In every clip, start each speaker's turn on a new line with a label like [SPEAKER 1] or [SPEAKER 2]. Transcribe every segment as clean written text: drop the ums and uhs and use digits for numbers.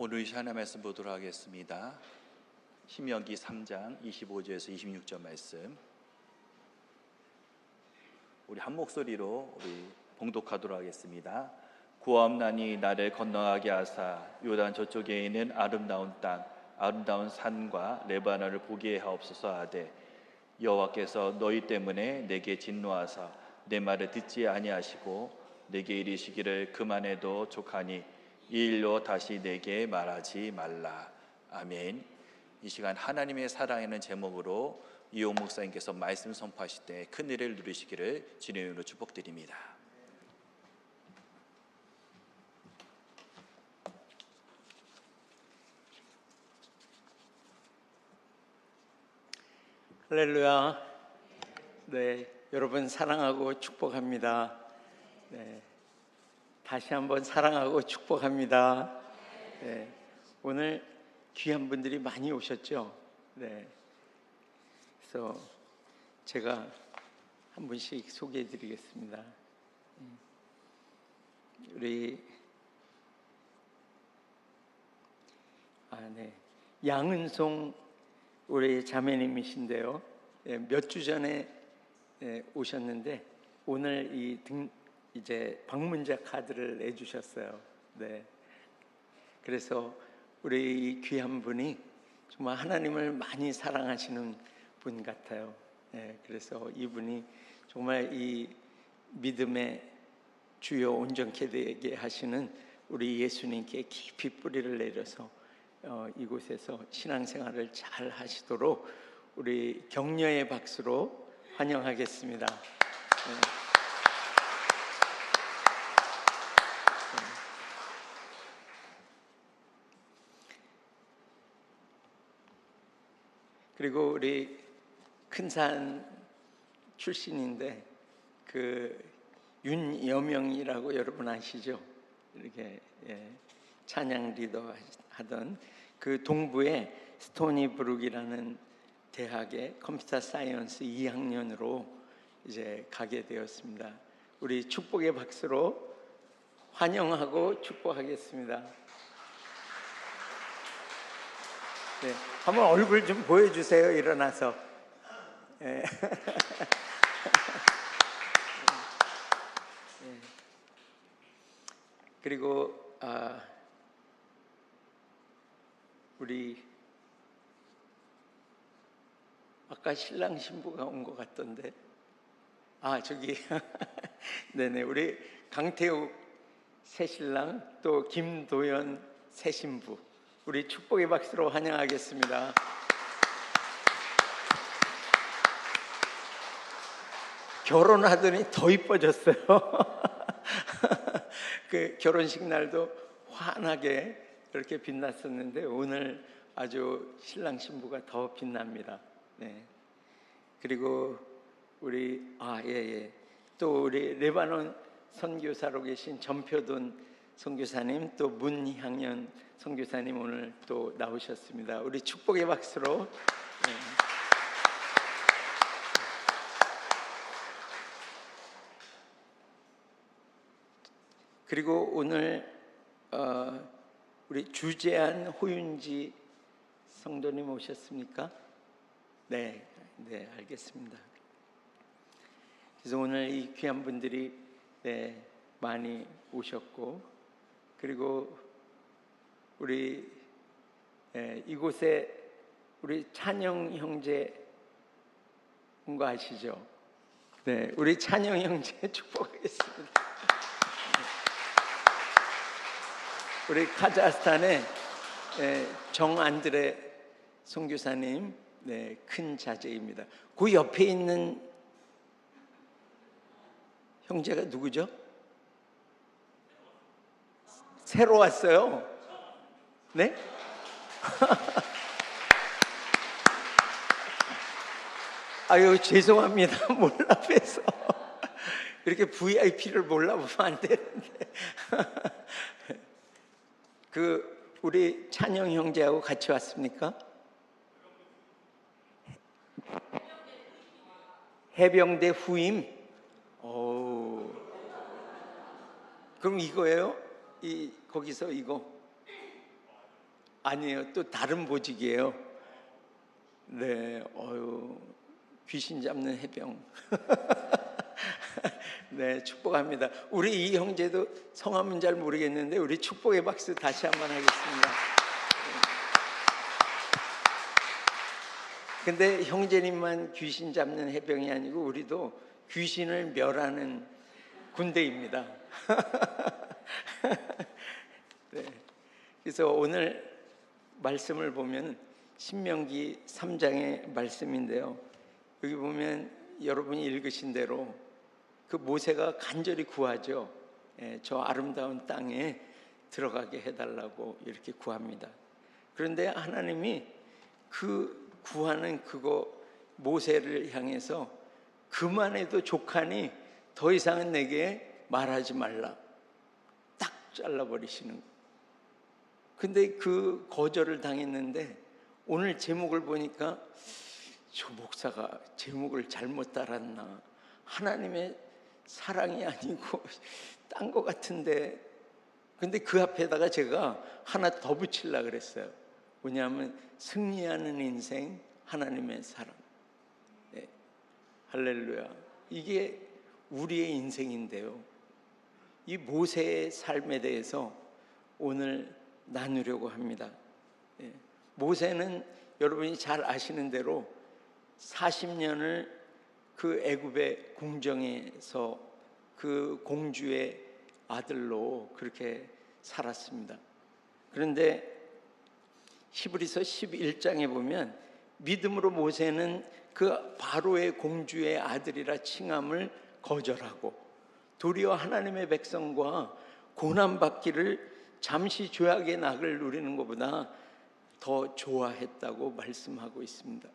[SPEAKER 1] 오늘 이 하나님 말씀 보도록 하겠습니다. 신명기 3장 25절에서 26절 말씀 우리 한 목소리로 우리 봉독하도록 하겠습니다. 구하옵나니 나를 건너가게 하사 요단 저쪽에 있는 아름다운 땅 아름다운 산과 레바논을 보게 하옵소서 하되 여호와께서 너희 때문에 내게 진노하사 내 말을 듣지 아니하시고 내게 이르시기를 그만해도 족하니 이 일로 다시 내게 말하지 말라. 아멘. 이 시간 하나님의 사랑이라는 제목으로 이호 목사님께서 말씀 선포하실 때 큰 일을 누리시기를 주님의 이름으로 축복드립니다.
[SPEAKER 2] 할렐루야. 네, 여러분 사랑하고 축복합니다. 네, 다시 한번 사랑하고 축복합니다. 네, 오늘 귀한 분들이 많이 오셨죠. 네, 그래서 제가 한 분씩 소개해드리겠습니다. 우리 양은송 우리 자매님이신데요. 몇 주 전에 오셨는데 오늘 이제 방문자 카드를 내주셨어요. 네. 그래서 우리 이 귀한 분이 정말 하나님을 많이 사랑하시는 분 같아요. 네. 그래서 이분이 정말 이 믿음의 주요 온전케 되게 하시는 우리 예수님께 깊이 뿌리를 내려서 이곳에서 신앙생활을 잘 하시도록 우리 격려의 박수로 환영하겠습니다. 네. 그리고 우리 큰산 출신인데 그 윤여명이라고 여러분 아시죠? 이렇게 찬양 리더 하던 그 동부의 스토니브룩이라는 대학의 컴퓨터 사이언스 2학년으로 이제 가게 되었습니다. 우리 축복의 박수로 환영하고 축복하겠습니다. 네, 한번 얼굴 좀 보여주세요. 일어나서. 네. 네. 그리고 우리 아까 신랑 신부가 온 것 같던데. 저기 네네, 우리 강태욱 새신랑 또 김도연 새신부 우리 축복의 박수로 환영하겠습니다. 결혼하더니 더 이뻐졌어요. 그 결혼식 날도 환하게 이렇게 빛났었는데 오늘 아주 신랑 신부가 더 빛납니다. 네. 그리고 우리 또 우리 레바논 선교사로 계신 전표돈 선교사님 또 문향연 선교사님 오늘 또 나오셨습니다. 우리 축복의 박수로. 네. 그리고 오늘 우리 주재한 호윤지 성도님 오셨습니까? 네, 알겠습니다. 그래서 오늘 이 귀한 분들이 많이 오셨고, 그리고 우리 이곳에 우리 찬영 형제 온 거 아시죠? 네, 우리 찬영 형제 축복하겠습니다. 우리 카자흐스탄의 정안드레 선교사님 큰 자제입니다. 그 옆에 있는 형제가 누구죠? 새로 왔어요. 네? 아유 죄송합니다. 몰라 뵈서 이렇게 VIP를 몰라보면 안 되는데 그 우리 찬영 형제하고 같이 왔습니까? 해병대 후임. 그럼 이거예요? 거기서 이거 아니에요. 또 다른 보직이에요. 네, 귀신 잡는 해병. 네, 축복합니다. 우리 이 형제도 성함은 잘 모르겠는데 우리 축복의 박수 다시 한번 하겠습니다. 근데 형제님만 귀신 잡는 해병이 아니고 우리도 귀신을 멸하는 군대입니다. 네. 그래서 오늘 말씀을 보면 신명기 3장의 말씀인데요. 여기 보면 여러분이 읽으신 대로 그 모세가 간절히 구하죠. 저 아름다운 땅에 들어가게 해달라고 이렇게 구합니다. 그런데 하나님이 그 구하는 그거 모세를 향해서 그만해도 족하니 더 이상은 내게 말하지 말라. 딱 잘라버리시는 거예요. 근데 그 거절을 당했는데 오늘 제목을 보니까 저 목사가 제목을 잘못 달았나, 하나님의 사랑이 아니고 딴 거 같은데. 근데 그 앞에다가 제가 하나 더 붙이려고 그랬어요. 뭐냐면 승리하는 인생, 하나님의 사랑. 네. 할렐루야. 이게 우리의 인생인데요, 이 모세의 삶에 대해서 오늘 나누려고 합니다. 예. 모세는 여러분이 잘 아시는 대로 40년을 그 애굽의 궁정에서 그 공주의 아들로 그렇게 살았습니다. 그런데 히브리서 11장에 보면 믿음으로 모세는 그 바로의 공주의 아들이라 칭함을 거절하고 도리어 하나님의 백성과 고난받기를 잠시 죄악의 낙을 누리는 것보다 더 좋아했다고 말씀하고 있습니다.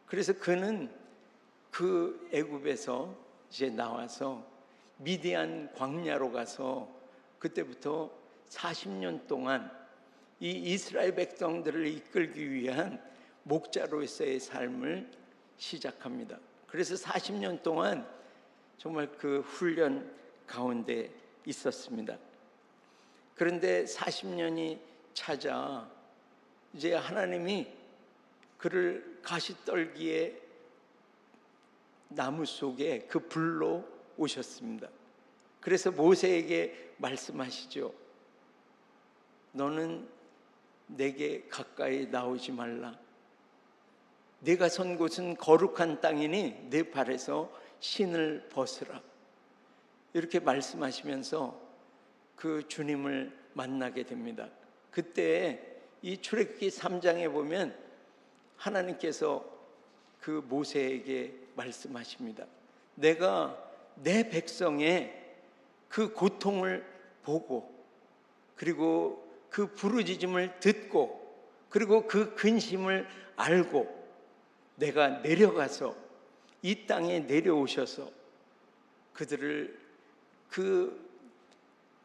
[SPEAKER 2] 그래서 그는 그 애굽에서 이제 나와서 미디안 광야로 가서 그때부터 40년 동안 이 이스라엘 백성들을 이끌기 위한 목자로서의 삶을 시작합니다. 그래서 40년 동안 정말 그 훈련 가운데 있었습니다. 그런데 40년이 차자 이제 하나님이 그를 가시떨기에 나무 속에 그 불로 오셨습니다. 그래서 모세에게 말씀하시죠. 너는 내게 가까이 나오지 말라. 내가 선 곳은 거룩한 땅이니 내 발에서 신을 벗으라. 이렇게 말씀하시면서 그 주님을 만나게 됩니다. 그때 이 출애굽기 3장에 보면 하나님께서 그 모세에게 말씀하십니다. 내가 내 백성의 그 고통을 보고 그리고 그 부르짖음을 듣고 그리고 그 근심을 알고 내가 내려가서 이 땅에 내려오셔서 그들을 그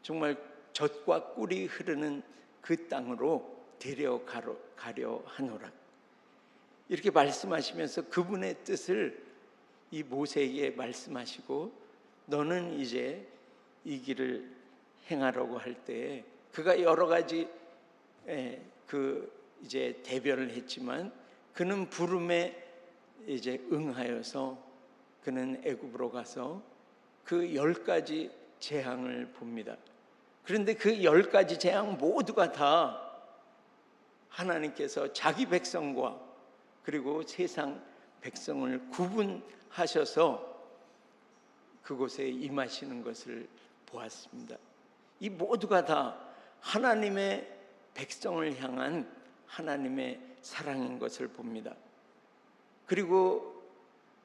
[SPEAKER 2] 정말 젖과 꿀이 흐르는 그 땅으로 데려가려 하노라. 이렇게 말씀하시면서 그분의 뜻을 이 모세에게 말씀하시고 너는 이제 이 길을 행하려고 할 때에 그가 여러 가지 이제 대변을 했지만 그는 부름에 이제 응하여서 그는 애굽으로 가서 그 10가지 재앙을 봅니다. 그런데 그 10가지 재앙 모두가 다 하나님께서 자기 백성과 그리고 세상 백성을 구분하셔서 그곳에 임하시는 것을 보았습니다. 이 모두가 다 하나님의 백성을 향한 하나님의 사랑인 것을 봅니다. 그리고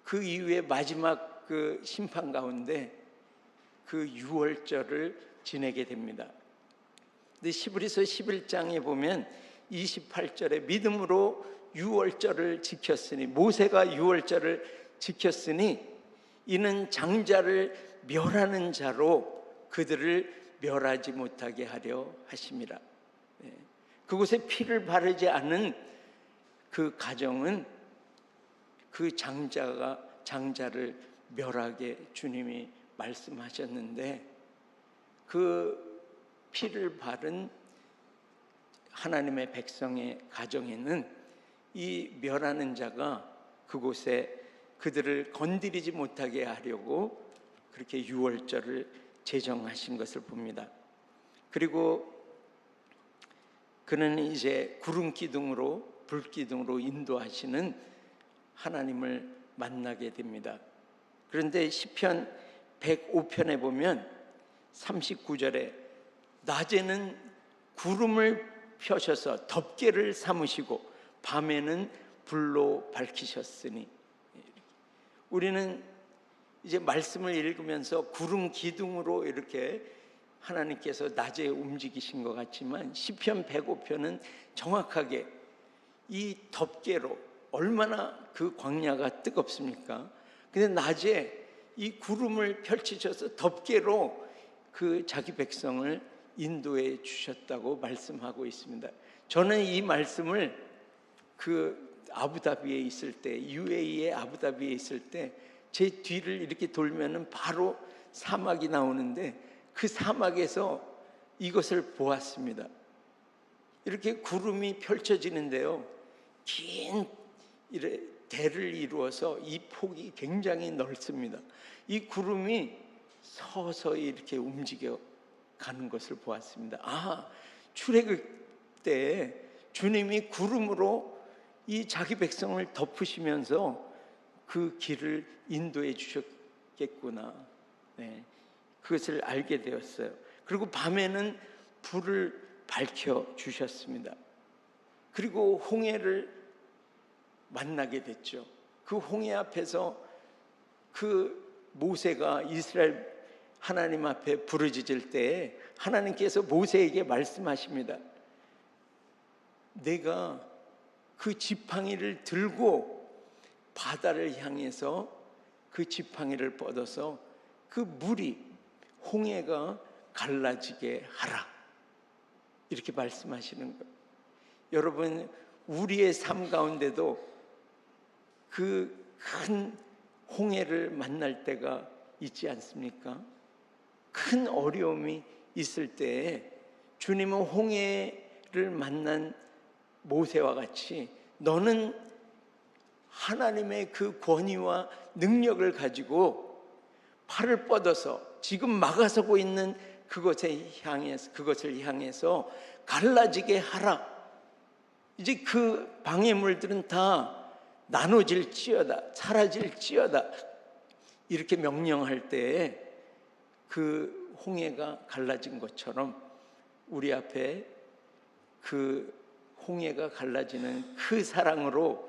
[SPEAKER 2] 그 이후에 마지막 그 심판 가운데 그 유월절을 지내게 됩니다. 근데 히브리서 11장에 보면 28절에 믿음으로 유월절을 지켰으니 모세가 유월절을 지켰으니 이는 장자를 멸하는 자로 그들을 멸하지 못하게 하려 하심이라. 그곳에 피를 바르지 않은 그 가정은 그 장자를 멸하게 주님이 말씀하셨는데 그 피를 바른 하나님의 백성의 가정에는 이 멸하는 자가 그곳에 그들을 건드리지 못하게 하려고 그렇게 유월절을 제정하신 것을 봅니다. 그리고 그는 이제 구름 기둥으로 불 기둥으로 인도하시는 하나님을 만나게 됩니다. 그런데 시편 105편에 보면 39절에 낮에는 구름을 펴셔서 덮개를 삼으시고 밤에는 불로 밝히셨으니, 우리는 이제 말씀을 읽으면서 구름 기둥으로 이렇게 하나님께서 낮에 움직이신 것 같지만 시편 105편은 정확하게 이 덮개로, 얼마나 그 광야가 뜨겁습니까? 근데 낮에 이 구름을 펼치셔서 덮개로 그 자기 백성을 인도해 주셨다고 말씀하고 있습니다. 저는 이 말씀을 그 아부다비에 있을 때, UAE의 아부다비에 있을 때 제 뒤를 이렇게 돌면은 바로 사막이 나오는데 그 사막에서 이것을 보았습니다. 이렇게 구름이 펼쳐지는데요, 긴 대를 이루어서 이 폭이 굉장히 넓습니다. 이 구름이 서서히 이렇게 움직여 가는 것을 보았습니다. 출애굽 때 주님이 구름으로 이 자기 백성을 덮으시면서 그 길을 인도해 주셨겠구나. 네, 그것을 알게 되었어요. 그리고 밤에는 불을 밝혀 주셨습니다. 그리고 홍해를 만나게 됐죠. 그 홍해 앞에서 그 모세가 이스라엘 하나님 앞에 부르짖을 때 하나님께서 모세에게 말씀하십니다. 내가 그 지팡이를 들고 바다를 향해서 그 지팡이를 뻗어서 그 물이, 홍해가 갈라지게 하라, 이렇게 말씀하시는 거예요. 여러분, 우리의 삶 가운데도 그 큰 홍해를 만날 때가 있지 않습니까? 큰 어려움이 있을 때에 주님은 홍해를 만난 모세와 같이 너는 하나님의 그 권위와 능력을 가지고 팔을 뻗어서 지금 막아서고 있는 그것을 향해서 갈라지게 하라. 이제 그 방해물들은 다 나눠질지어다, 사라질지어다, 이렇게 명령할 때에 그 홍해가 갈라진 것처럼 우리 앞에 그 홍해가 갈라지는 그 사랑으로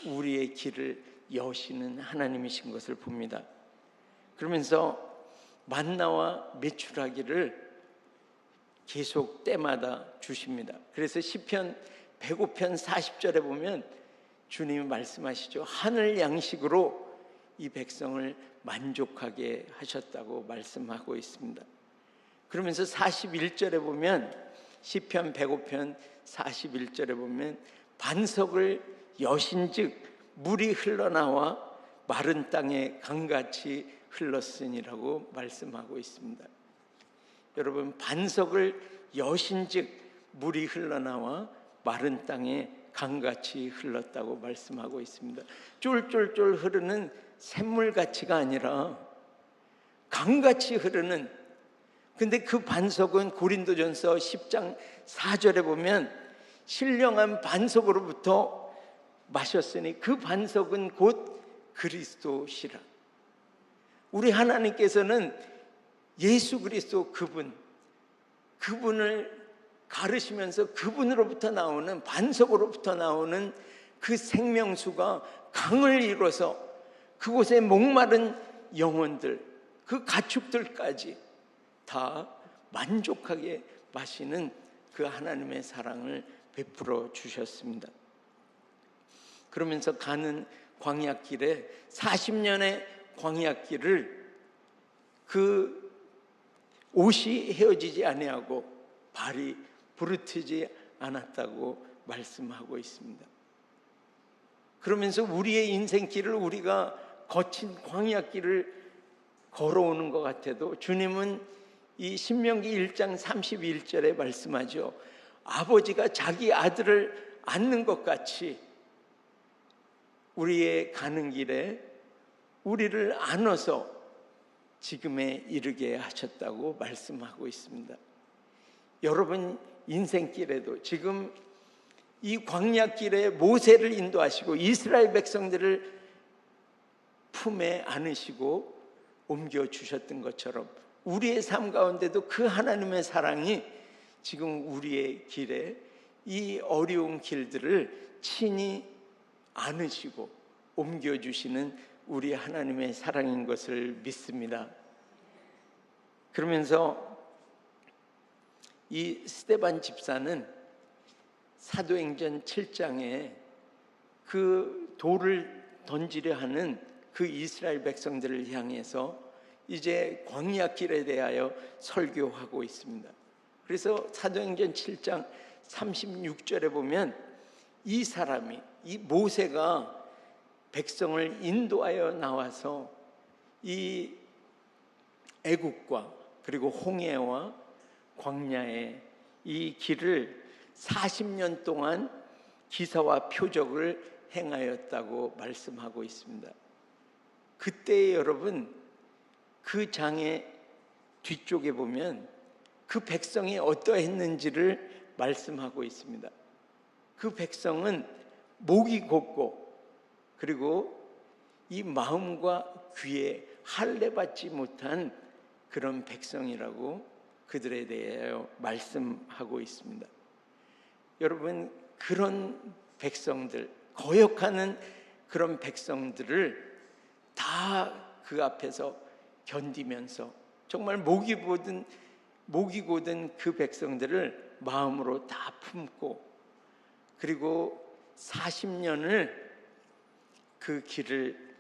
[SPEAKER 2] 우리의 길을 여시는 하나님이신 것을 봅니다. 그러면서 만나와 메추라기를 계속 때마다 주십니다. 그래서 시편 105편 40절에 보면 주님이 말씀하시죠. 하늘 양식으로 이 백성을 만족하게 하셨다고 말씀하고 있습니다. 그러면서 41절에 보면, 시편 105편 41절에 보면 반석을 여신즉 물이 흘러나와 마른 땅에 강같이 흘렀으니라고 말씀하고 있습니다. 여러분, 반석을 여신즉 물이 흘러나와 마른 땅에 강같이 흘렀다고 말씀하고 있습니다. 쫄쫄쫄 흐르는 샘물같이가 아니라 강같이 흐르는, 근데 그 반석은 고린도전서 10장 4절에 보면 신령한 반석으로부터 마셨으니 그 반석은 곧 그리스도시라. 우리 하나님께서는 예수 그리스도 그분을 가르시면서 그분으로부터 나오는, 반석으로부터 나오는 그 생명수가 강을 이뤄서 그곳에 목마른 영혼들, 그 가축들까지 다 만족하게 마시는 그 하나님의 사랑을 베풀어 주셨습니다. 그러면서 가는 광야길에 40년의 광야길을 그 옷이 헤어지지 아니하고 발이 부르트지 않았다고 말씀하고 있습니다. 그러면서 우리의 인생길을 우리가 거친 광야길을 걸어오는 것 같아도 주님은 이 신명기 1장 31절에 말씀하죠. 아버지가 자기 아들을 안는 것 같이 우리의 가는 길에 우리를 안아서 지금에 이르게 하셨다고 말씀하고 있습니다. 여러분 인생길에도 지금 이 광야길에 모세를 인도하시고 이스라엘 백성들을 품에 안으시고 옮겨주셨던 것처럼 우리의 삶 가운데도 그 하나님의 사랑이 지금 우리의 길에 이 어려운 길들을 친히 안으시고 옮겨주시는 우리 하나님의 사랑인 것을 믿습니다. 그러면서 이 스데반 집사는 사도행전 7장에 그 돌을 던지려 하는 그 이스라엘 백성들을 향해서 이제 광야길에 대하여 설교하고 있습니다. 그래서 사도행전 7장 36절에 보면 이 사람이, 이 모세가 백성을 인도하여 나와서 이 애국과 그리고 홍해와 광야의 이 길을 40년 동안 기사와 표적을 행하였다고 말씀하고 있습니다. 그때 여러분 그 장의 뒤쪽에 보면 그 백성이 어떠했는지를 말씀하고 있습니다. 그 백성은 목이 곱고 그리고 이 마음과 귀에 할례받지 못한 그런 백성이라고 그들에 대하여 말씀하고 있습니다. 여러분 그런 백성들, 거역하는 그런 백성들을 다 그 앞에서 견디면서 정말 목이 고든 그 백성들을 마음으로 다 품고 그리고 40년을 그 길을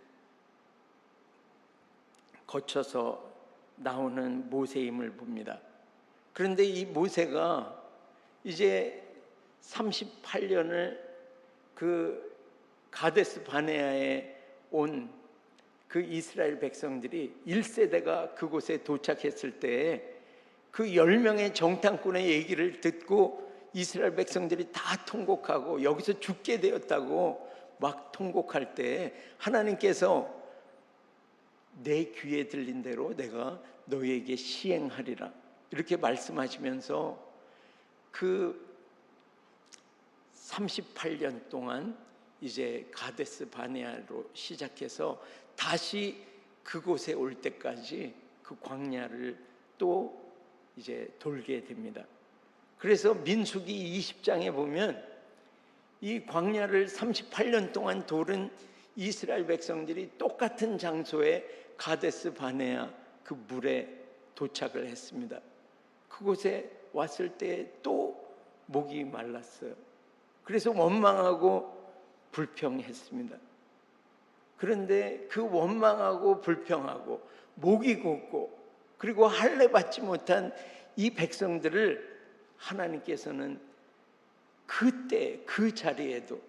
[SPEAKER 2] 거쳐서 나오는 모세임을 봅니다. 그런데 이 모세가 이제 38년을 그 가데스 바네아에 온 그 이스라엘 백성들이 1세대가 그곳에 도착했을 때 그 10명의 정탐꾼의 얘기를 듣고 이스라엘 백성들이 다 통곡하고 여기서 죽게 되었다고 막 통곡할 때 하나님께서 내 귀에 들린 대로 내가 너희에게 시행하리라 이렇게 말씀하시면서 그 38년 동안 이제 가데스 바네아로 시작해서 다시 그곳에 올 때까지 그 광야를 또 이제 돌게 됩니다. 그래서 민수기 20장에 보면 이 광야를 38년 동안 돌은 이스라엘 백성들이 똑같은 장소에 가데스 바네아 그 물에 도착을 했습니다. 그곳에 왔을 때 또 목이 말랐어요. 그래서 원망하고 불평했습니다. 그런데 그 원망하고 불평하고 목이 곧고 그리고 할례 받지 못한 이 백성들을 하나님께서는 그때 그 자리에도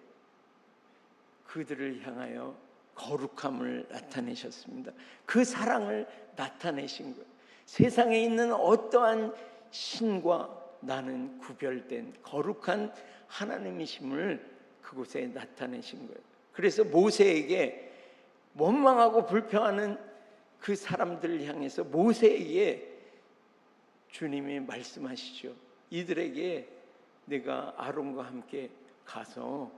[SPEAKER 2] 그들을 향하여 거룩함을 나타내셨습니다. 그 사랑을 나타내신 거예요. 세상에 있는 어떠한 신과 나는 구별된 거룩한 하나님이심을 그곳에 나타내신 거예요. 그래서 모세에게 원망하고 불평하는 그 사람들을 향해서 모세에게 주님이 말씀하시죠. 이들에게 내가 아론과 함께 가서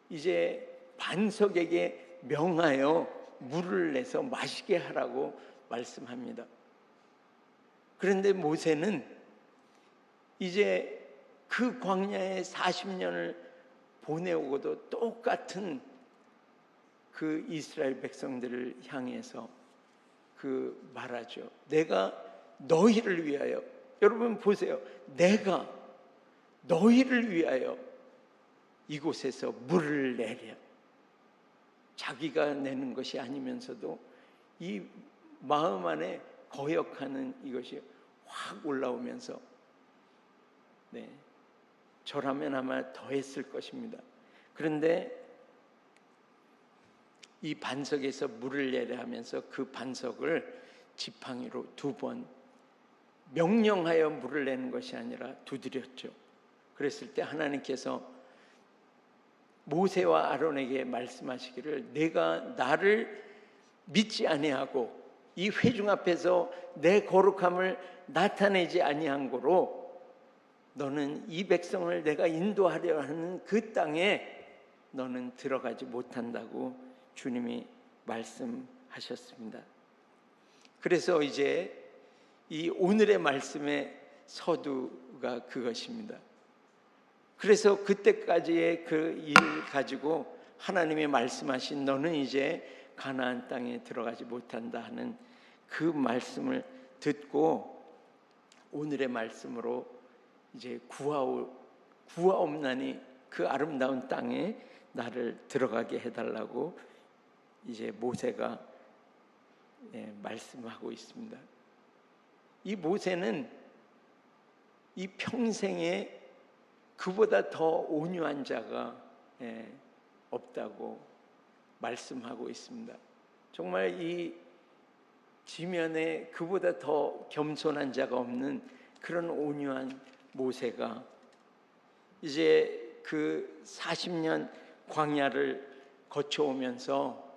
[SPEAKER 2] 이제 반석에게 명하여 물을 내서 마시게 하라고 말씀합니다. 그런데 모세는 이제 그 광야에 40년을 보내오고도 똑같은 그 이스라엘 백성들을 향해서 그 말하죠. 내가 너희를 위하여, 여러분 보세요. 내가 너희를 위하여 이곳에서 물을 내랴. 자기가 내는 것이 아니면서도 이 마음 안에 거역하는 이것이 확 올라오면서 저라면 아마 더 했을 것입니다. 그런데 이 반석에서 물을 내려 하면서 그 반석을 지팡이로 2번 명령하여 물을 내는 것이 아니라 두드렸죠. 그랬을 때 하나님께서 모세와 아론에게 말씀하시기를 내가 나를 믿지 아니하고 이 회중 앞에서 내 거룩함을 나타내지 아니한 고로 너는 이 백성을 내가 인도하려 하는 그 땅에 너는 들어가지 못한다고 주님이 말씀하셨습니다. 그래서 이제 이 오늘의 말씀의 서두가 그것입니다. 그래서 그때까지의 그 일 가지고 하나님이 말씀하신 너는 이제 가나안 땅에 들어가지 못한다 하는 그 말씀을 듣고 오늘의 말씀으로 이제 구하옵나니 그 아름다운 땅에 나를 들어가게 해달라고 이제 모세가 말씀하고 있습니다. 이 모세는 이 평생에 그보다 더 온유한 자가 없다고 말씀하고 있습니다. 정말 이 지면에 그보다 더 겸손한 자가 없는 그런 온유한 모세가 이제 그 40년 광야를 거쳐오면서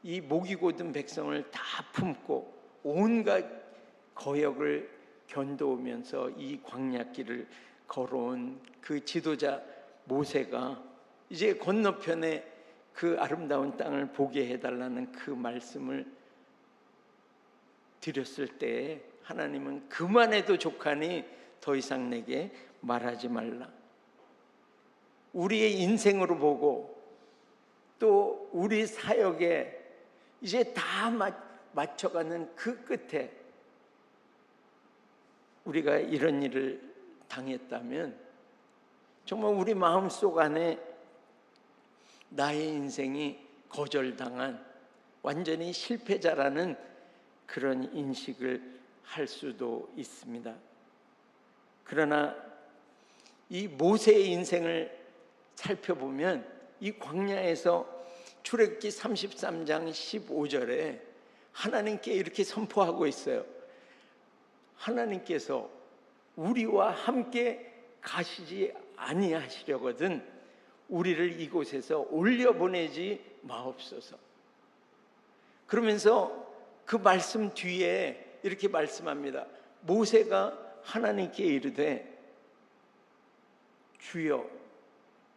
[SPEAKER 2] 이 목이 곧은 백성을 다 품고 온갖 거역을 견뎌오면서 이 광야길을 걸어온 그 지도자 모세가 이제 건너편에 그 아름다운 땅을 보게 해달라는 그 말씀을 드렸을 때 하나님은 그만해도 족하니 더 이상 내게 말하지 말라. 우리의 인생으로 보고 또 우리 사역에 이제 다 맞춰가는 그 끝에 우리가 이런 일을 당했다면 정말 우리 마음속 안에 나의 인생이 거절당한 완전히 실패자라는 그런 인식을 할 수도 있습니다. 그러나 이 모세의 인생을 살펴보면 이 광야에서 출애굽기 33장 15절에 하나님께 이렇게 선포하고 있어요. 하나님께서 우리와 함께 가시지 아니하시려거든 우리를 이곳에서 올려보내지 마옵소서. 그러면서 그 말씀 뒤에 이렇게 말씀합니다. 모세가 하나님께 이르되 주여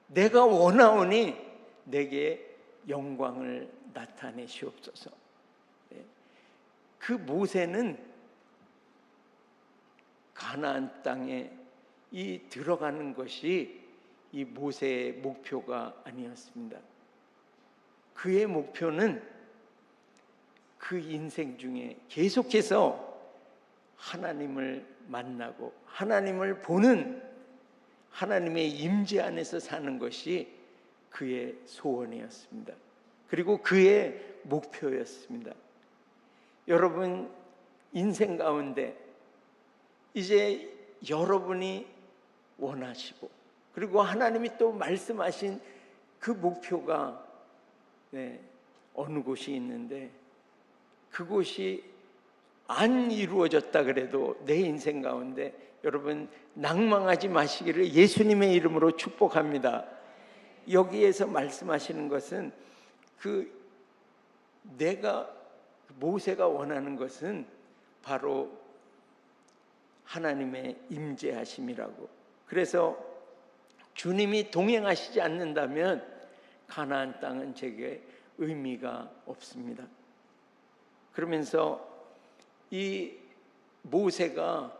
[SPEAKER 2] 내가 원하오니 내게 영광을 나타내시옵소서. 그 모세는 가나안 땅에 이 들어가는 것이 이 모세의 목표가 아니었습니다. 그의 목표는 그 인생 중에 계속해서 하나님을 만나고 하나님을 보는 하나님의 임재 안에서 사는 것이 그의 소원이었습니다. 그리고 그의 목표였습니다. 여러분 인생 가운데 이제 여러분이 원하시고 그리고 하나님이 또 말씀하신 그 목표가 어느 곳이 있는데 그곳이 안 이루어졌다 그래도 내 인생 가운데 여러분 낭망하지 마시기를 예수님의 이름으로 축복합니다. 여기에서 말씀하시는 것은 모세가 원하는 것은 바로 하나님의 임재하심이라고. 그래서 주님이 동행하시지 않는다면 가나안 땅은 제게 의미가 없습니다. 그러면서 이 모세가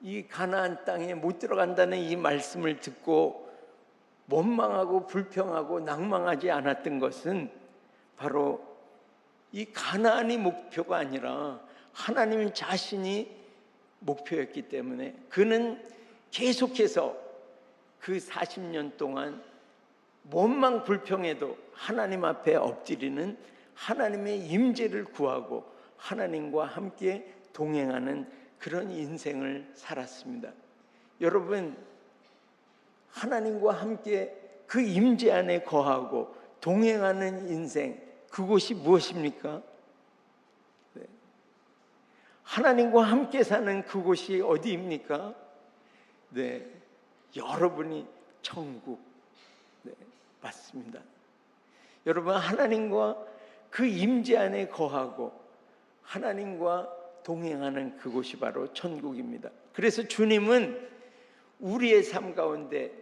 [SPEAKER 2] 이 가나안 땅에 못 들어간다는 이 말씀을 듣고 원망하고 불평하고 낭망하지 않았던 것은 바로 이 가나안이 목표가 아니라 하나님 자신이 목표였기 때문에 그는 계속해서 그 40년 동안 원망 불평해도 하나님 앞에 엎드리는 하나님의 임재를 구하고 하나님과 함께 동행하는 그런 인생을 살았습니다. 여러분 하나님과 함께 그 임재 안에 거하고 동행하는 인생, 그곳이 무엇입니까? 하나님과 함께 사는 그곳이 어디입니까? 여러분이 천국, 네, 맞습니다. 여러분, 하나님과 그 임재 안에 거하고 하나님과 동행하는 그곳이 바로 천국입니다. 그래서 주님은 우리의 삶 가운데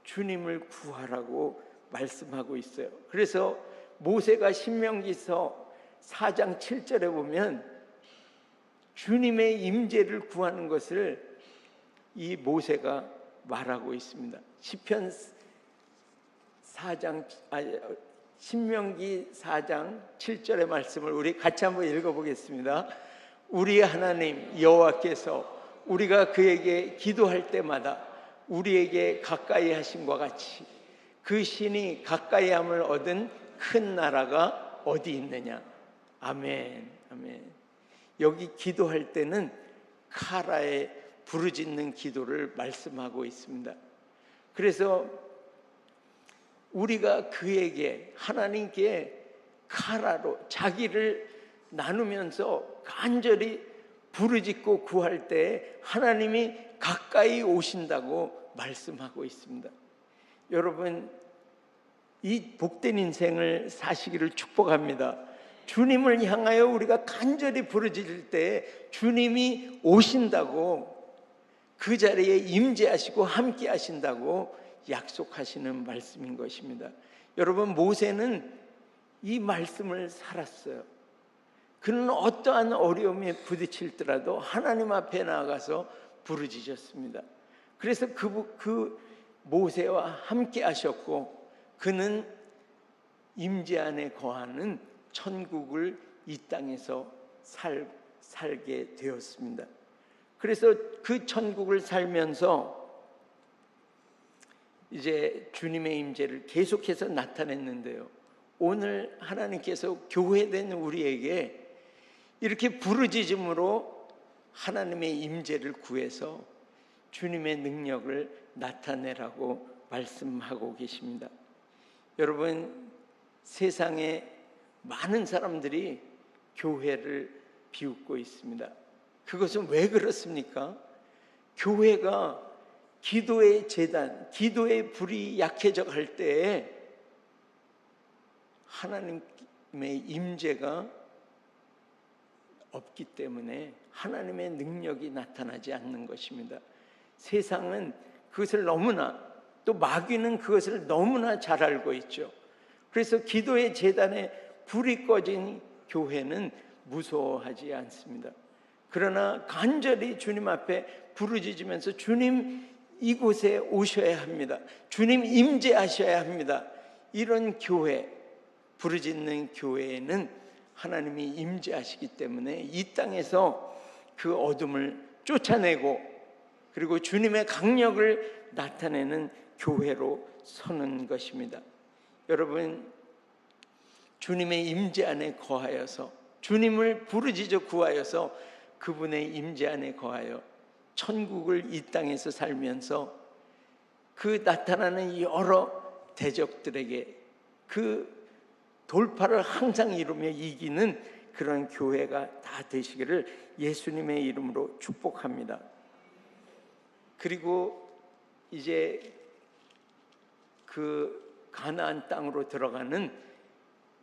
[SPEAKER 2] 주님을 구하라고 말씀하고 있어요. 그래서 모세가 신명기서 4장 7절에 보면 주님의 임재를 구하는 것을 이 모세가 말하고 있습니다. 시편 4장 신명기 4장 7절의 말씀을 우리 같이 한번 읽어보겠습니다. 우리 하나님 여호와께서 우리가 그에게 기도할 때마다 우리에게 가까이 하심과 같이 그 신이 가까이함을 얻은 큰 나라가 어디 있느냐. 아멘, 아멘. 여기 기도할 때는 카라의 부르짖는 기도를 말씀하고 있습니다. 그래서 우리가 그에게, 하나님께 카라로 자기를 나누면서 간절히 부르짖고 구할 때 하나님이 가까이 오신다고 말씀하고 있습니다. 여러분, 이 복된 인생을 사시기를 축복합니다. 주님을 향하여 우리가 간절히 부르짖을 때 주님이 오신다고, 그 자리에 임재하시고 함께 하신다고 약속하시는 말씀인 것입니다. 여러분, 모세는 이 말씀을 살았어요. 그는 어떠한 어려움에 부딪힐더라도 하나님 앞에 나아가서 부르짖었습니다. 그래서 그 모세와 함께 하셨고 그는 임재 안에 거하는 천국을 이 땅에서 살게 되었습니다. 그래서 그 천국을 살면서 이제 주님의 임재를 계속해서 나타냈는데요. 오늘 하나님께서 교회된 우리에게 이렇게 부르짖음으로 하나님의 임재를 구해서 주님의 능력을 나타내라고 말씀하고 계십니다. 여러분, 세상에 많은 사람들이 교회를 비웃고 있습니다. 그것은 왜 그렇습니까? 교회가 기도의 재단, 기도의 불이 약해져 갈 때에 하나님의 임재가 없기 때문에 하나님의 능력이 나타나지 않는 것입니다. 세상은 그것을 너무나, 또 마귀는 그것을 너무나 잘 알고 있죠. 그래서 기도의 재단에 불이 꺼진 교회는 무서워하지 않습니다. 그러나 간절히 주님 앞에 부르짖으면서 주님 이곳에 오셔야 합니다. 주님 임재하셔야 합니다. 이런 교회, 부르짖는 교회에는 하나님이 임재하시기 때문에 이 땅에서 그 어둠을 쫓아내고 그리고 주님의 강력을 나타내는 교회로 서는 것입니다. 여러분, 주님의 임재 안에 거하여서, 주님을 부르짖어 구하여서 그분의 임재 안에 거하여 천국을 이 땅에서 살면서 그 나타나는 여러 대적들에게 그 돌파를 항상 이루며 이기는 그런 교회가 다 되시기를 예수님의 이름으로 축복합니다. 그리고 이제 그 가나안 땅으로 들어가는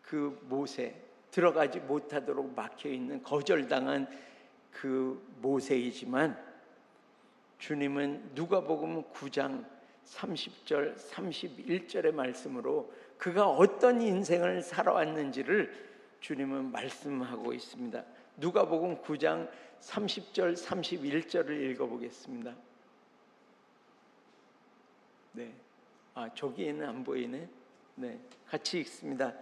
[SPEAKER 2] 그 모세, 들어가지 못하도록 막혀있는 거절당한 그 모세이지만 주님은 누가복음 9장 30절 31절의 말씀으로 그가 어떤 인생을 살아왔는지를 주님은 말씀하고 있습니다. 누가복음 9장 30절 31절을 읽어보겠습니다. 네, 저기에는 안 보이네. 네, 같이 읽습니다.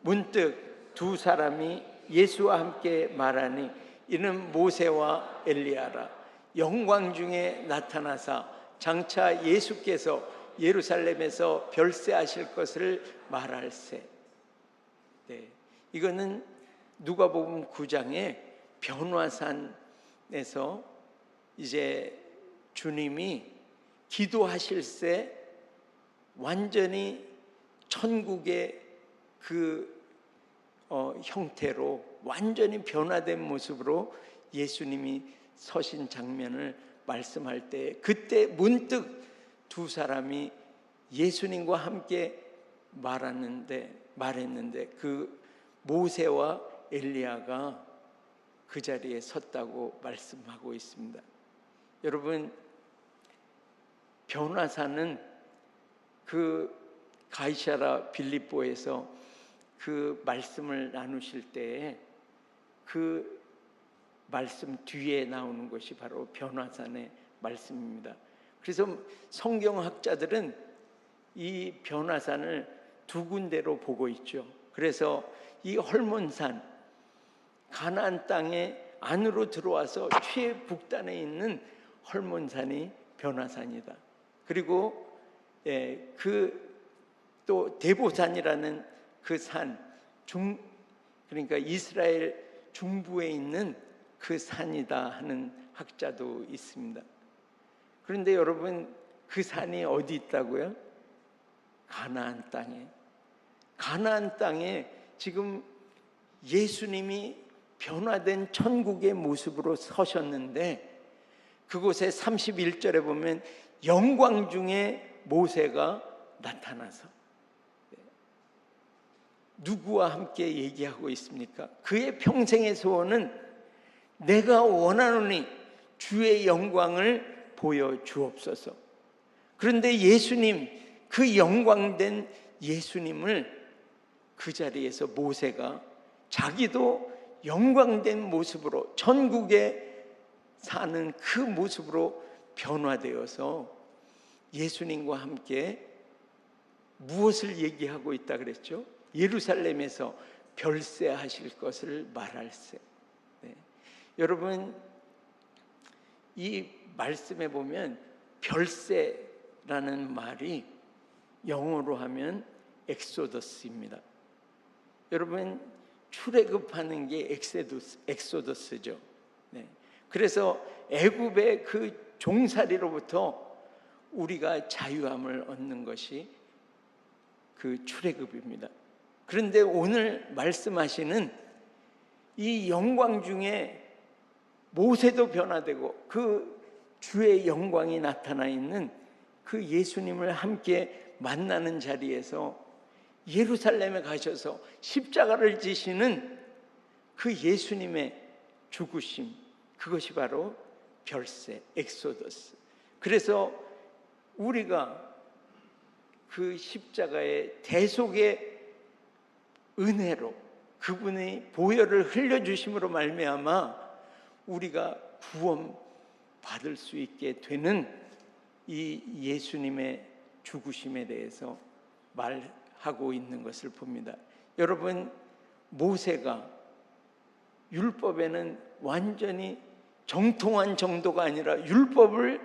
[SPEAKER 2] 문득 두 사람이 예수와 함께 말하니 이는 모세와 엘리야라. 영광 중에 나타나사 장차 예수께서 예루살렘에서 별세하실 것을 말할세. 네, 이거는 누가복음 9장의 변화산에서 이제 주님이 기도하실세 완전히 천국의 그 형태로 완전히 변화된 모습으로 예수님이 서신 장면을 말씀할 때 그때 문득 두 사람이 예수님과 함께 말했는데 그 모세와 엘리야가 그 자리에 섰다고 말씀하고 있습니다. 여러분, 변화사는 그 가이사랴 빌립보에서 그 말씀을 나누실 때에 그 말씀 뒤에 나오는 것이 바로 변화산의 말씀입니다. 그래서 성경학자들은 이 변화산을 두 군데로 보고 있죠. 그래서 이 헐몬산, 가나안 땅에 안으로 들어와서 최북단에 있는 헐몬산이 변화산이다. 그리고 그 또 데보산이라는 그 산, 그러니까 이스라엘 중부에 있는 그 산이다 하는 학자도 있습니다. 그런데 여러분, 그 산이 어디 있다고요? 가나안 땅에. 가나안 땅에 지금 예수님이 변화된 천국의 모습으로 서셨는데, 그곳에 31절에 보면 영광 중에 모세가 나타나서 누구와 함께 얘기하고 있습니까? 그의 평생의 소원은 내가 원하노니 주의 영광을 보여 주옵소서. 그런데 예수님, 그 영광된 예수님을 그 자리에서 모세가 자기도 영광된 모습으로 천국에 사는 그 모습으로 변화되어서 예수님과 함께 무엇을 얘기하고 있다 그랬죠? 예루살렘에서 별세하실 것을 말할세. 네. 여러분, 이 말씀에 보면 별세라는 말이 영어로 하면 엑소더스입니다. 여러분, 출애굽하는 게 엑소더스죠. 네. 그래서 애굽의 그 종살이로부터 우리가 자유함을 얻는 것이 그 출애굽입니다. 그런데 오늘 말씀하시는 이 영광 중에 모세도 변화되고 그 주의 영광이 나타나 있는 그 예수님을 함께 만나는 자리에서 예루살렘에 가셔서 십자가를 지시는 그 예수님의 죽으심, 그것이 바로 별세, 엑소더스. 그래서 우리가 그 십자가의 대속의 은혜로 그분의 보혈을 흘려주심으로 말미암아 우리가 구원 받을 수 있게 되는 이 예수님의 죽으심에 대해서 말하고 있는 것을 봅니다. 여러분, 모세가 율법에는 완전히 정통한 정도가 아니라 율법을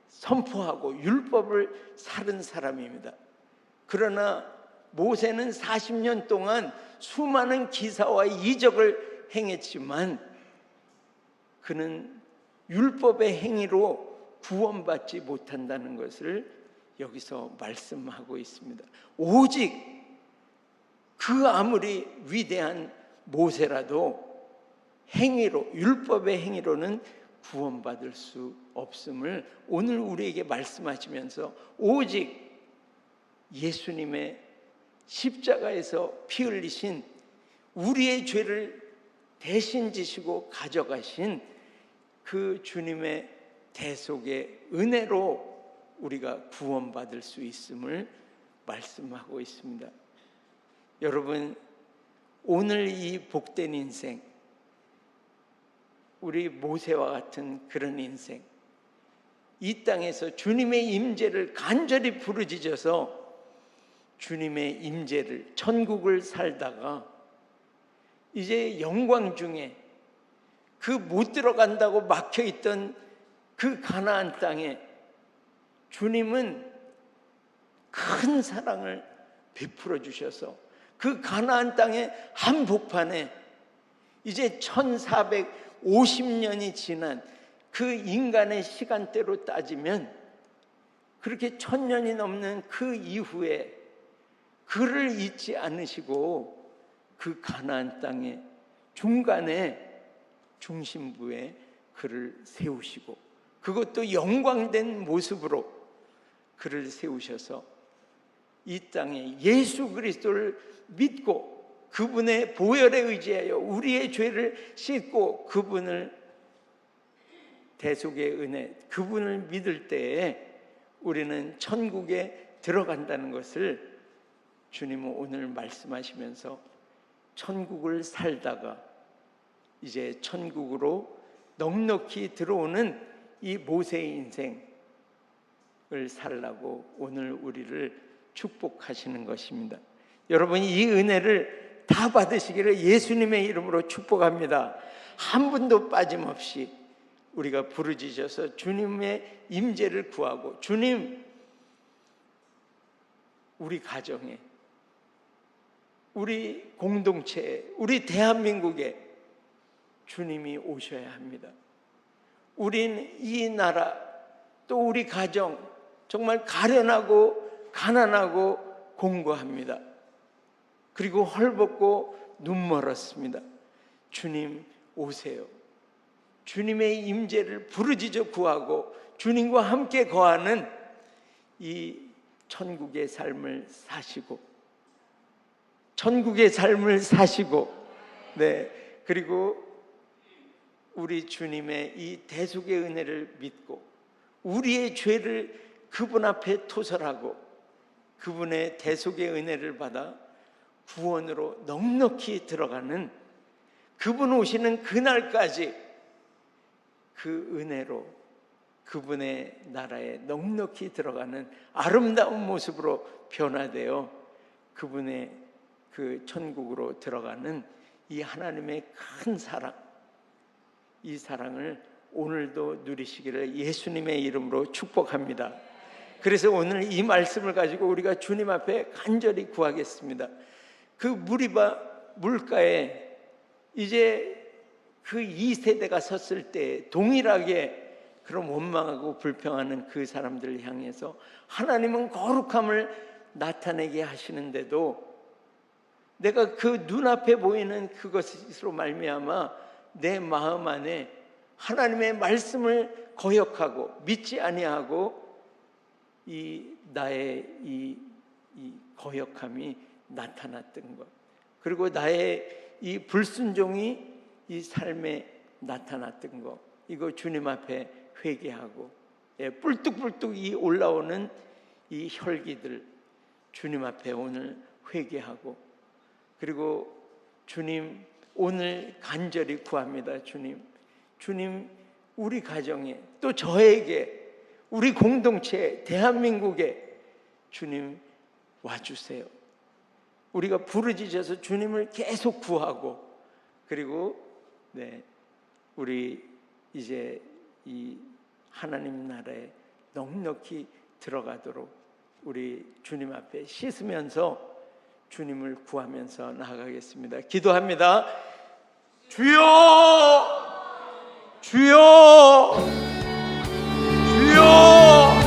[SPEAKER 2] 선포하고 율법을 살은 사람입니다. 그러나 모세는 40년 동안 수많은 기사와 이적을 행했지만 그는 율법의 행위로 구원받지 못한다는 것을 여기서 말씀하고 있습니다. 오직 그 아무리 위대한 모세라도 행위로, 율법의 행위로는 구원받을 수 없음을 오늘 우리에게 말씀하시면서 오직 예수님의 십자가에서 피 흘리신 우리의 죄를 대신 지시고 가져가신 그 주님의 대속의 은혜로 우리가 구원받을 수 있음을 말씀하고 있습니다. 여러분, 오늘 이 복된 인생, 우리 모세와 같은 그런 인생, 이 땅에서 주님의 임재를 간절히 부르짖어서 주님의 임재를, 천국을 살다가 이제 영광 중에 그 못 들어간다고 막혀있던 그 가나안 땅에 주님은 큰 사랑을 베풀어 주셔서 그 가나안 땅의 한복판에 이제 1450년이 지난 그 인간의 시간대로 따지면 그렇게 1000년이 넘는 그 이후에 그를 잊지 않으시고 그 가나안 땅의 중간에 중심부에 그를 세우시고 그것도 영광된 모습으로 그를 세우셔서 이 땅에 예수 그리스도를 믿고 그분의 보혈에 의지하여 우리의 죄를 씻고 그분을 대속의 은혜, 그분을 믿을 때에 우리는 천국에 들어간다는 것을 주님은 오늘 말씀하시면서 천국을 살다가 이제 천국으로 넉넉히 들어오는 이 모세의 인생을 살라고 오늘 우리를 축복하시는 것입니다. 여러분, 이 은혜를 다 받으시기를 예수님의 이름으로 축복합니다. 한 분도 빠짐없이 우리가 부르짖어서 주님의 임재를 구하고, 주님, 우리 가정에, 우리 공동체에, 우리 대한민국에 주님이 오셔야 합니다. 우린 이 나라, 또 우리 가정 정말 가련하고 가난하고 공고합니다. 그리고 헐벗고 눈 멀었습니다. 주님 오세요. 주님의 임재를 부르짖어 구하고 주님과 함께 거하는 이 천국의 삶을 사시고, 천국의 삶을 사시고, 그리고 우리 주님의 이 대속의 은혜를 믿고 우리의 죄를 그분 앞에 토설하고 그분의 대속의 은혜를 받아 구원으로 넉넉히 들어가는, 그분 오시는 그날까지 그 은혜로 그분의 나라에 넉넉히 들어가는 아름다운 모습으로 변화되어 그분의 그 천국으로 들어가는 이 하나님의 큰 사랑, 이 사랑을 오늘도 누리시기를 예수님의 이름으로 축복합니다. 그래서 오늘 이 말씀을 가지고 우리가 주님 앞에 간절히 구하겠습니다. 그 무리바 물가에 이제 그 2세대가 섰을 때 동일하게 그런 원망하고 불평하는 그 사람들을 향해서 하나님은 거룩함을 나타내게 하시는데도 내가 그 눈앞에 보이는 그것으로 말미암아 내 마음 안에 하나님의 말씀을 거역하고 믿지 아니하고 이 나의 이 거역함이 나타났던 것, 그리고 나의 이 불순종이 이 삶에 나타났던 것, 이거 주님 앞에 회개하고 뿔뚝뿔뚝 이 올라오는 이 혈기들 주님 앞에 오늘 회개하고, 그리고 주님 오늘 간절히 구합니다. 주님 우리 가정에, 또 저에게, 우리 공동체 대한민국에 주님 와주세요. 우리가 부르짖어서 주님을 계속 구하고, 그리고 우리 이제 이 하나님 나라에 넉넉히 들어가도록 우리 주님 앞에 씻으면서 주님을 구하면서 나아가겠습니다. 기도합니다. 주여, 주여, 주여.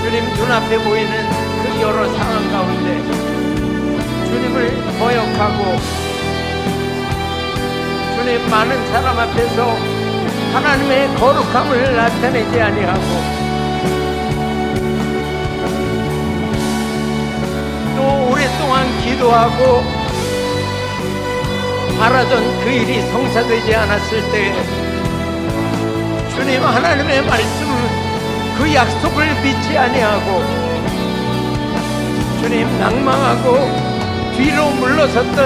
[SPEAKER 2] 주님 눈앞에 보이는 그 여러 상황 가운데 주님을 거역하고 주님 많은 사람 앞에서 하나님의 거룩함을 나타내지 아니하고 또 오랫동안 기도하고 바라던 그 일이 성사되지 않았을 때 주님 하나님의 말씀, 그 약속을 믿지 아니하고 주님 낭망하고 뒤로 물러섰던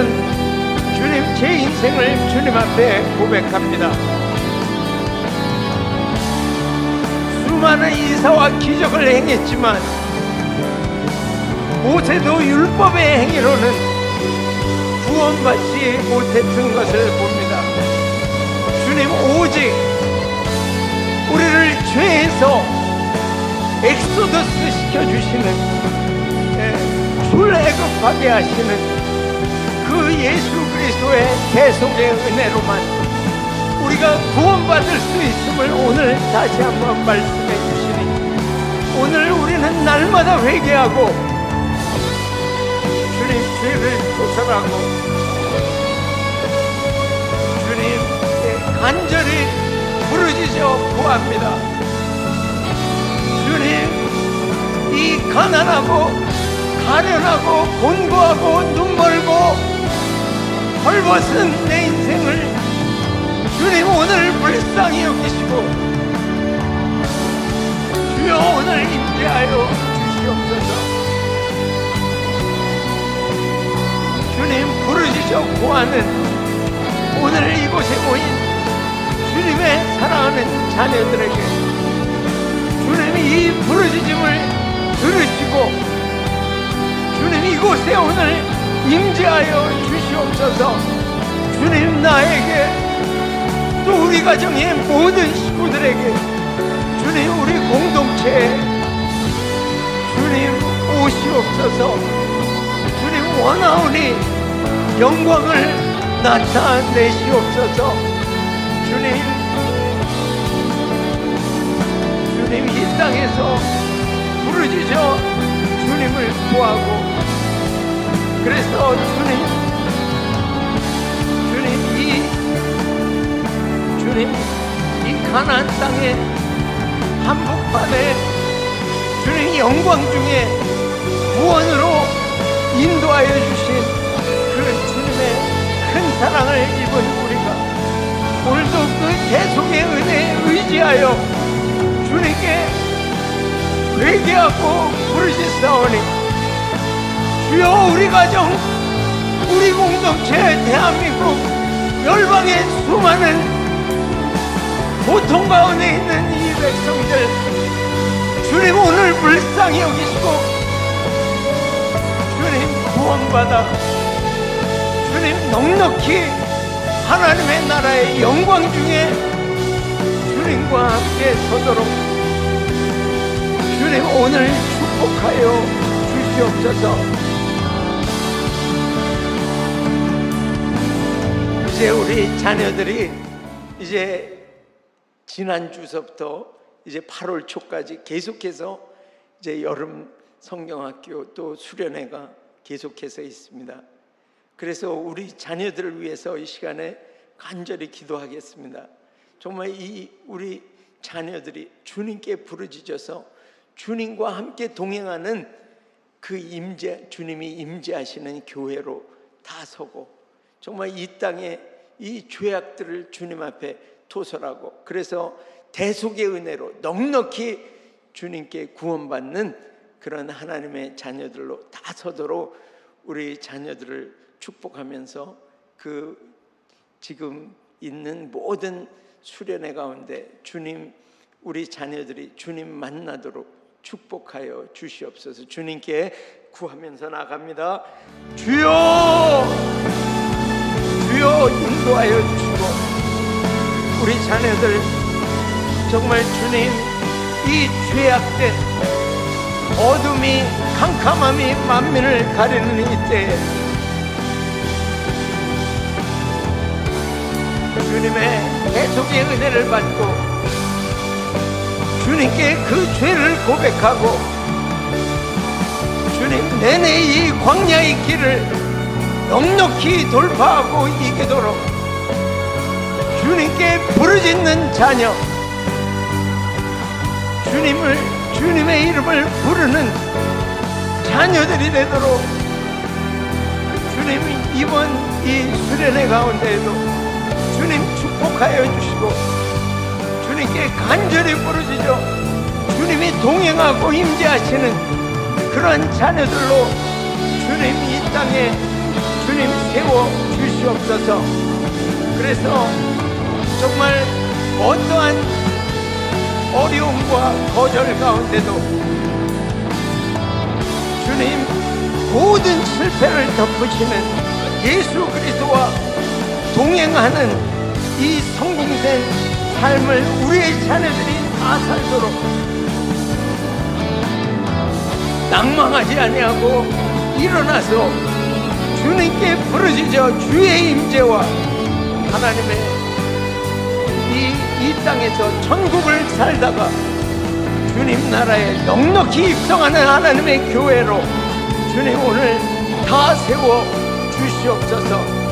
[SPEAKER 2] 주님 제 인생을 주님 앞에 고백합니다. 수많은 이사와 기적을 행했지만 모세도 율법의 행위로는 구원받지 못했던 것을 봅니다. 주님 오직 우리를 죄에서 엑소더스 시켜주시는, 출애굽하게 하시는 그 예수 그리스도의 대속의 은혜로만 우리가 구원받을 수 있음을 오늘 다시 한번 말씀해 주시니, 오늘 우리는 날마다 회개하고 주님 죄를 조설하고 간절히 부르짖어 구합니다. 주님, 이 가난하고 가련하고 곤고하고 눈멀고 헐벗은 내 인생을 주님 오늘 불쌍히 여기시고 주여 오늘 임재하여 주시옵소서. 주님 부르짖어 구하는 오늘 이곳에 모인 주님의 사랑하는 자녀들에게 주님이 이 부르짖음을 들으시고 주님 이곳에 오늘 임재하여 주시옵소서. 주님 나에게 또 우리 가정의 모든 식구들에게 주님 우리 공동체에 주님 오시옵소서. 주님 원하오니 영광을 나타내시옵소서. 주님 이 땅에서 부르짖어 주님을 구하고 그래서 주님 이 가나안 땅에 한복판에 주님 영광 중에 구원으로 인도하여 주신 그 주님의 큰 사랑을 입은 우리가 오늘도 그 대속의 은혜에 의지하여 주님께 회개하고 부르짖사오니 주여 우리 가정 우리 공동체 대한민국 열방의 수많은 고통 가운데 있는 이 백성들 주님 오늘 불쌍히 여기시고 주님 구원받아 주님 넉넉히 하나님의 나라의 영광 중에 주님과 함께 서도록 주님 오늘 축복하여 주시옵소서. 이제 우리 자녀들이 이제 지난주서부터 이제 8월 초까지 계속해서 이제 여름 성경학교 또 수련회가 계속해서 있습니다. 그래서 우리 자녀들을 위해서 이 시간에 간절히 기도하겠습니다. 정말 우리 자녀들이 주님께 부르짖어서 주님과 함께 동행하는 그 주님이 임재하시는 교회로 다 서고 정말 이 땅에 이 죄악들을 주님 앞에 토설하고 그래서 대속의 은혜로 넉넉히 주님께 구원받는 그런 하나님의 자녀들로 다 서도록 우리 자녀들을 축복하면서 그 지금 있는 모든 수련회 가운데 주님 우리 자녀들이 주님 만나도록 축복하여 주시옵소서. 주님께 구하면서 나갑니다. 주여 주여 인도하여 주시고 우리 자녀들 정말 주님 이 죄악된 어둠이 캄캄함이 만민을 가리는 이때에 주님의 대속의 은혜를 받고 주님께 그 죄를 고백하고 주님 내내 이 광야의 길을 넉넉히 돌파하고 이기도록 주님께 부르짖는 자녀 주님의 이름을 부르는 자녀들이 되도록 주님이 이번 이 수련회 가운데에도 주님 축복하여 주시고 주님께 간절히 부르짖어 주님이 동행하고 임재하시는 그런 자녀들로 주님 이 땅에 주님 세워 주시옵소서. 그래서 정말 어떠한 어려움과 거절 가운데도 주님 모든 실패를 덮으시는 예수 그리스도와 동행하는 이 성공된 삶을 우리의 자녀들이 다 살도록 낭망하지 아니하고 일어나서 주님께 부르짖어 주의 임재와 하나님의 이 땅에서 천국을 살다가 주님 나라에 넉넉히 입성하는 하나님의 교회로 주님 오늘 다 세워 주시옵소서.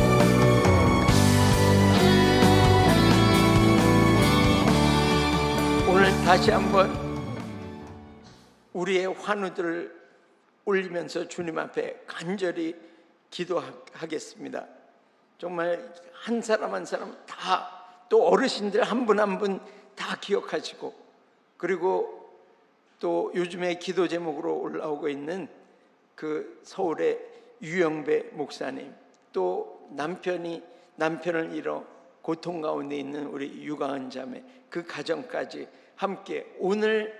[SPEAKER 2] 다시 한번 우리의 환우들을 올리면서 주님 앞에 간절히 기도하겠습니다. 정말 한 사람 한 사람 다, 또 어르신들 한 분 한 분 다 기억하시고, 그리고 또 요즘에 기도 제목으로 올라오고 있는 그 서울의 유영배 목사님, 또 남편을 잃어 고통 가운데 있는 우리 유가은 자매, 그 가정까지 함께 오늘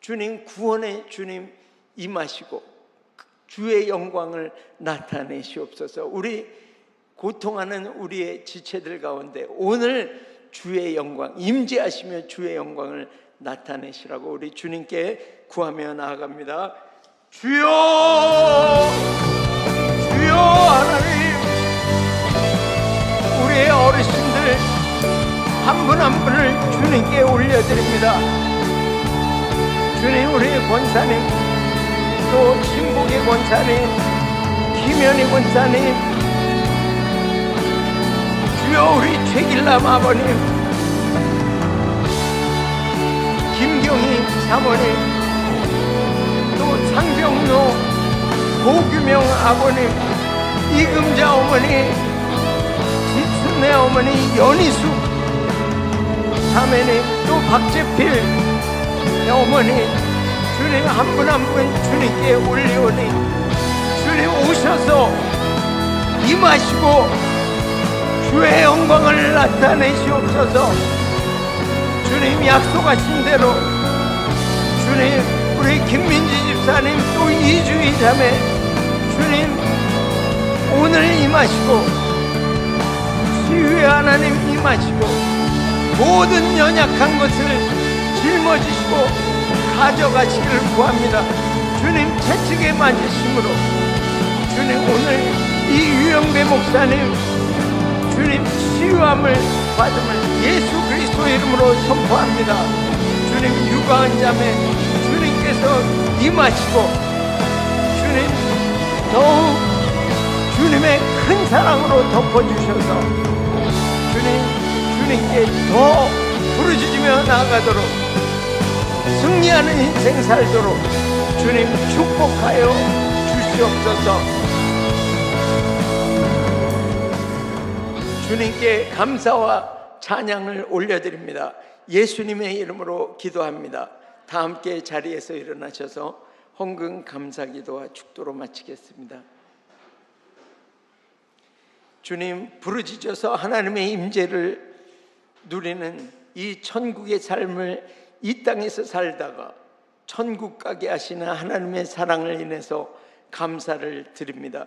[SPEAKER 2] 주님, 구원의 주님 임하시고 주의 영광을 나타내시옵소서. 우리 고통하는 우리의 지체들 가운데 오늘 주의 영광 임재하시며 주의 영광을 나타내시라고 우리 주님께 구하며 나아갑니다. 주여, 주여 하나님, 우리의 어르신들 한 분 한 분을 주님께 올려드립니다. 주님, 우리 권사님, 또 신복의 권사님, 김현희 권사님, 주여 우리 최길남 아버님, 김경희 사모님, 또 상병로 고규명 아버님, 이금자 어머니, 지순애 어머니, 연희숙 자매님, 또 박재필 어머니, 주님 한 분 한 분 주님께 올려오니 주님 오셔서 임하시고 주의 영광을 나타내시옵소서. 주님 약속하신 대로 주님, 우리 김민지 집사님, 또 이주희 자매, 주님 오늘 임하시고 치유의 하나님 임하시고 모든 연약한 것을 짊어지시고 가져가시기를 구합니다. 주님 채찍에 맞으심으로 주님 오늘 이 유영배 목사님 주님 치유함을 받음을 예수 그리스도의 이름으로 선포합니다. 주님 유가은 자매 주님께서 임하시고 주님 더욱 주님의 큰 사랑으로 덮어주셔서 주님께 더 부르짖으며 나아가도록 승리하는 인생 살도록 주님 축복하여 주시옵소서. 주님께 감사와 찬양을 올려드립니다. 예수님의 이름으로 기도합니다. 다 함께 자리에서 일어나셔서 헌금 감사기도와 축도로 마치겠습니다. 주님, 부르짖어서 하나님의 임재를 누리는 이 천국의 삶을 이 땅에서 살다가 천국 가게 하시는 하나님의 사랑을 인해서 감사를 드립니다.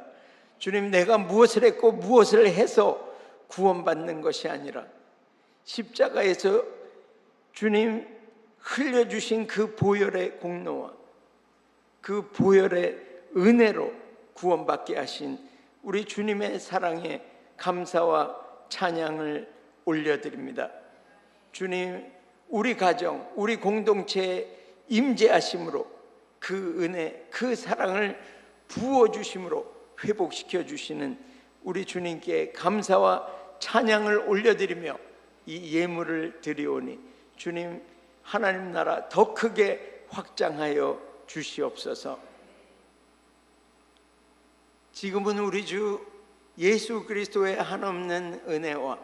[SPEAKER 2] 주님, 내가 무엇을 했고 무엇을 해서 구원받는 것이 아니라 십자가에서 주님 흘려주신 그 보혈의 공로와 그 보혈의 은혜로 구원받게 하신 우리 주님의 사랑에 감사와 찬양을 올려드립니다. 주님, 우리 가정, 우리 공동체에 임재하심으로 그 은혜, 그 사랑을 부어주심으로 회복시켜 주시는 우리 주님께 감사와 찬양을 올려드리며 이 예물을 드리오니 주님, 하나님 나라 더 크게 확장하여 주시옵소서. 지금은 우리 주 예수 그리스도의 한없는 은혜와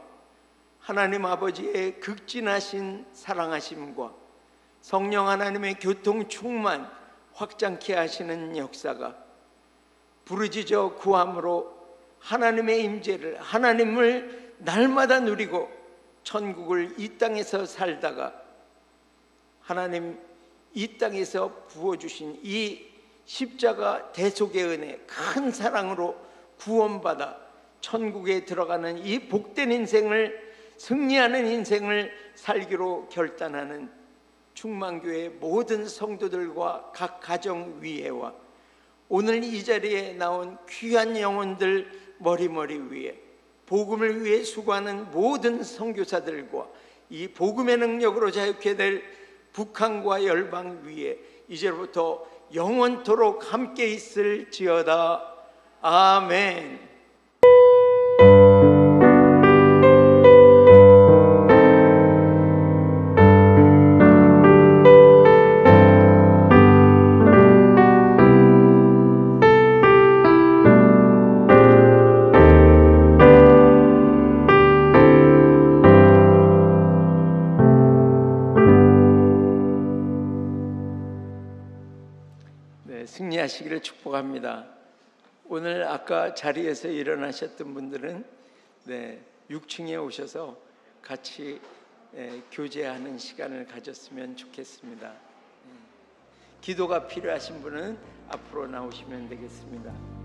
[SPEAKER 2] 하나님 아버지의 극진하신 사랑하심과 성령 하나님의 교통 충만 확장케 하시는 역사가 부르짖어 구함으로 하나님의 임재를, 하나님을 날마다 누리고 천국을 이 땅에서 살다가 하나님 이 땅에서 부어주신 이 십자가 대속의 은혜, 큰 사랑으로 구원받아 천국에 들어가는 이 복된 인생을, 승리하는 인생을 살기로 결단하는 충만교회 모든 성도들과 각 가정 위에와 오늘 이 자리에 나온 귀한 영혼들 머리머리 위에 복음을 위해 수고하는 모든 선교사들과 이 복음의 능력으로 자유케 될 북한과 열방 위에 이제부터 영원토록 함께 있을지어다. 아멘. 승리하시기를 축복합니다. 오늘 아까 자리에서 일어나셨던 분들은 6층에 오셔서 같이 교제하는 시간을 가졌으면 좋겠습니다. 기도가 필요하신 분은 앞으로 나오시면 되겠습니다.